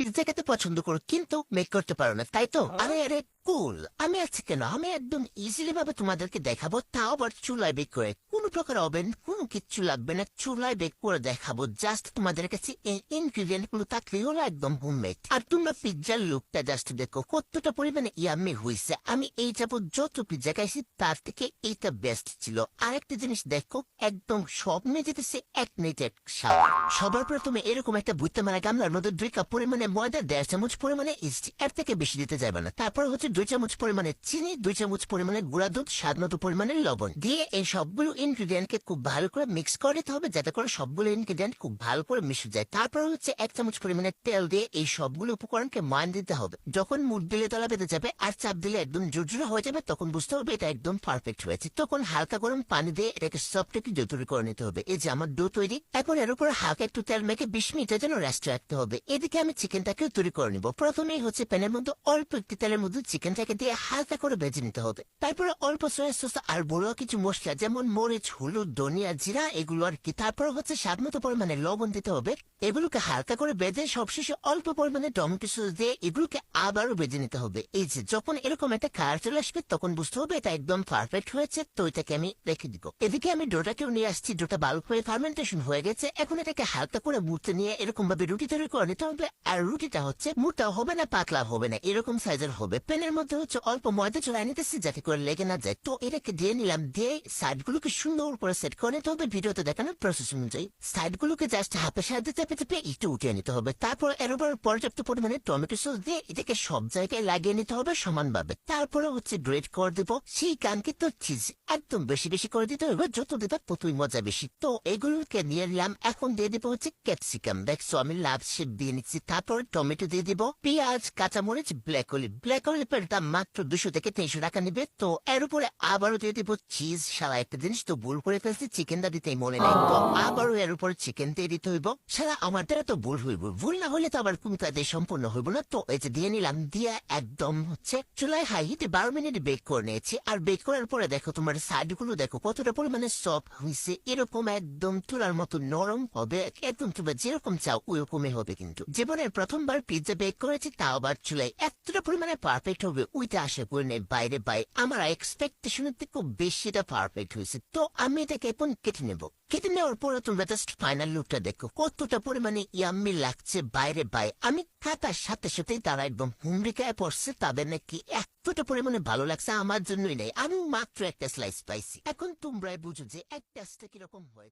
Pizza খেতে পছন্দ করো কিন্তু মেক করতে পারো না, তাই তো? আরে আরে কুল, আমি আছি কেন? আমি একদম ইজিলি ভাবে তোমাদেরকে দেখাবো, তাও আবার চুলায় বেক করে। কোনো প্রকার ওভেন কোনো কিচ্ছু লাগবে না, চুলায় বেক করে দেখাবো। জাস্ট তোমাদের কাছে এই ইনগ্রিডিয়েন্ট গুলো থাকলেই হলো একদম হোমমেড। আর তোমরা পিৎজার লুকটা জাস্ট দেখো কতটা পরিমাণে ইয়াম্মি হয়েছে। আমি এই যাবো যত পিৎজা খাইছি তার থেকে এইটা বেস্ট ছিল। আরেকটা জিনিস দেখো, একদম সব নিয়ে যেতেছে এক মিনিটের স্বাদ। সবার প্রথমে এরকম একটা বুঝতে মানে গামলার মধ্যে 2 কাপ পরিমাণে ময়দা, 1.5 চামচ পরিমাণে ইস্ট, এর থেকে বেশি দিতে যাবে না। তারপর হচ্ছে 2 চামচ পরিমাণে চিনি, 2 চামচ পরিমাণে গুঁড়া দুধ, স্বাদ মতো পরিমাণে লবণ দিয়ে এই সবগুলো ইনগ্রিডিয়েন্টকে খুব ভালো করে মিক্স করে দিতে হবে, যাতে করে সবগুলো ইনগ্রিডিয়েন্ট খুব ভালো করে মিশে যায়। তারপর হচ্ছে 1 চামচ পরিমাণে তেল দিয়ে এই সবগুলো উপকরণকে মান দিতে হবে। যখন মুখ দিলে তলা বেঁধে যাবে আর চাপ দিলে একদম জোরজোড়া হয়ে যাবে, তখন বুঝতে হবে এটা একদম পারফেক্ট হয়েছে। তখন হালকা গরম পানি দিয়ে এটাকে সফট ডো তৈরি করে নিতে হবে। এই যে আমার ডো তৈরি, এখন এর উপর হালকা একটু তেল মেখে 20 মিনিটের জন্য রেস্ট রাখতে হবে। এদিকে আমি চিকেনটাকেও তৈরি করে নিব। প্রথমেই হচ্ছে প্যানের মধ্যে অল্প একটু তেলের মধ্যে চিকেনটাকে দিয়ে হালকা করে ভেজে নিতে হবে। তারপরে অল্প সয়া সস আর বড় কিছু মশলা যেমন মরিচ, হলুদ, ধনিয়া, জিরা এগুলো আর কি। তারপর হচ্ছে স্বাদ মতো পরিমাণে লবণ দিতে হবে। এগুলোকে হালকা করে ভেজে সবশেষে অল্প পরিমাণে টমেটো সস দিয়ে এগুলোকে আবারও ভেজে নিতে হবে। এই যে যখন এরকম একটা কালার চলে আসবে তখন বুঝতে হবে এটা একদম পারফেক্ট হয়েছে। তো এটাকে আমি রেখে দিব। এদিকে আমি ডোটাকেও নিয়ে আসছি। ডোটা ভালো করে ফার্মেন্টেশন হয়ে গেছে। এখন এটাকে হালকা করে মুড়তে নিয়ে এরকম ভাবে রুটি তৈরি করে নিতে হবে। আর রুটিটা হচ্ছে মোটা হবে না, পাতলা হবে না, এরকম সাইজের হবে। প্যানের মধ্যে হচ্ছে অল্প ময়দা চড়াই নিতেছি যাতে করে লেগে না যায়। তো এটাকে দিয়ে নিলাম, দিয়ে সাইড গুলোকে সুন্দর করে সেট করে নিতে হবে ভিডিওতে দেখানো প্রসেস অনুযায়ী। সাইড গুলোকে জাস্ট হাতের সাহায্যে চেপে চেপে একটু উঠিয়ে নিতে হবে। তারপর এর উপর পর্যাপ্ত পরিমাণে টমেটো সস দিয়ে এটাকে সব জায়গায় লাগিয়ে নিতে হবে সমানভাবে। তারপরে হচ্ছে গ্রেট করে দিব সেই কাঙ্ক্ষিত চিজ, একদম বেশি বেশি করে দিতে হবে, যত দিতে ততই মজা বেশি। তো এগুলোকে নিয়ে নিলাম। এখন দিয়ে দিব হচ্ছে ক্যাপসিকাম, দেখছো আমি লাভ শেপ দিয়ে নিচ্ছি। তারপর টমেটো দিয়ে দিব, পেঁয়াজ, কাঁচামরিচ, ব্ল্যাক অলিভ। ব্ল্যাক অলিভের দাম মাত্র 200 থেকে 300 টাকা নিবে। তো এর উপরে আবারও দিয়ে দিব চিজ। সারা একটা জিনিস তো ভুল করে ফেলছি, চিকেনটা দিতেই মনে নাই। তো আবারও এর উপরে চিকেন দিয়ে দিতে হইব। সারা আমার দ্বারা তো ভুল হইব, ভুল না হলে তো আবার তুমি তাদের সম্পূর্ণ হইব না। তো এই যে দিয়ে নিলাম, দিয়ে একদম হচ্ছে চুলায় হাই হিটে 12 মিনিট বেক করে নিয়েছি। আর বেক করার পরে দেখো তোমার সাইড গুলো দেখো কতটা পরিমাণে সফট হয়েছে। এরকম একদম তুলার মতো নরম হবে, একদম তোমরা যেরকম চাও ওইরকমই হবে। কিন্তু জীবনের প্রথমবার পিৎজা বেক করেছি, তাও আবার চুলায়, এতটা পরিমাণে পারফেক্ট হবে ওইটা আশা করি নেই। বাইরে আমার এক্সপেকটেশনের থেকে বেশি এটা পারফেক্ট হয়েছে। তো আমি এটাকে এখন কেটে নেব। কেটে নেওয়ার পরে তোমরা জাস্ট ফাইনাল লুকটা দেখো কতটা পরিমাণে ইয়াম্মি লাগছে। বাইরে আমি খাতার সাথে সাথেই তারা একদম হুমড়িকায় পড়ছে, তাদের নাকি এতটা পরিমাণে ভালো লাগছে। আমার জন্যই নেই, আমি মাত্র একটা স্লাইস পাইছি। এখন তোমরাই বুঝো যে একটা কিরকম হয়।